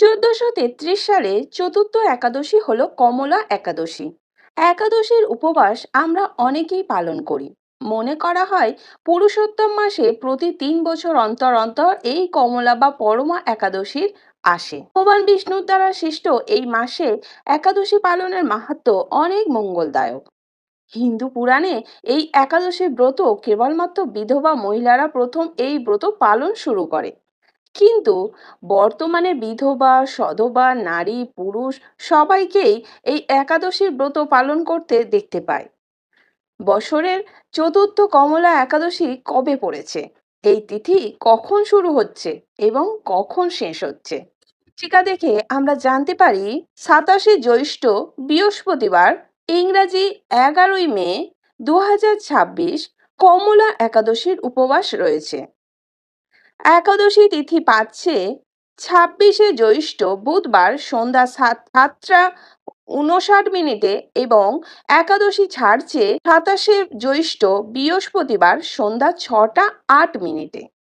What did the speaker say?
1433 সালে চতুর্থ একাদশী হলো কমলা একাদশী। একাদশীর উপবাস আমরা অনেকেই পালন করি। মনে করা হয় পুরুষোত্তম মাসে প্রতি 3 বছর অন্তর অন্তর এই কমলা বা পরমা একাদশীর আসে। ভগবান বিষ্ণুর দ্বারা সৃষ্ট এই মাসে একাদশী পালনের মাহাত্ম্য অনেক মঙ্গলদায়ক। হিন্দু পুরাণে এই একাদশী ব্রত কেবলমাত্র বিধবা মহিলারা প্রথম এই ব্রত পালন শুরু করে, কিন্তু বর্তমানে বিধবা, সধবা, নারী, পুরুষ সবাইকেই এই একাদশীর ব্রত পালন করতে দেখতে পায়। বছরের চতুর্থ কমলা একাদশী কবে পড়েছে, এই তিথি কখন শুরু হচ্ছে এবং কখন শেষ হচ্ছে, টিকা দেখে আমরা জানতে পারি 27শে জ্যৈষ্ঠ বৃহস্পতিবার, ইংরাজি 11ই মে 2026 কমলা একাদশীর উপবাস রয়েছে। একাদশী তিথি পাচ্ছে 26শে জ্যৈষ্ঠ বুধবার সন্ধ্যা 7টা 59 মিনিটে এবং একাদশী ছাড়ছে 27শে জ্যৈষ্ঠ বৃহস্পতিবার সন্ধ্যা 6টা 8 মিনিটে।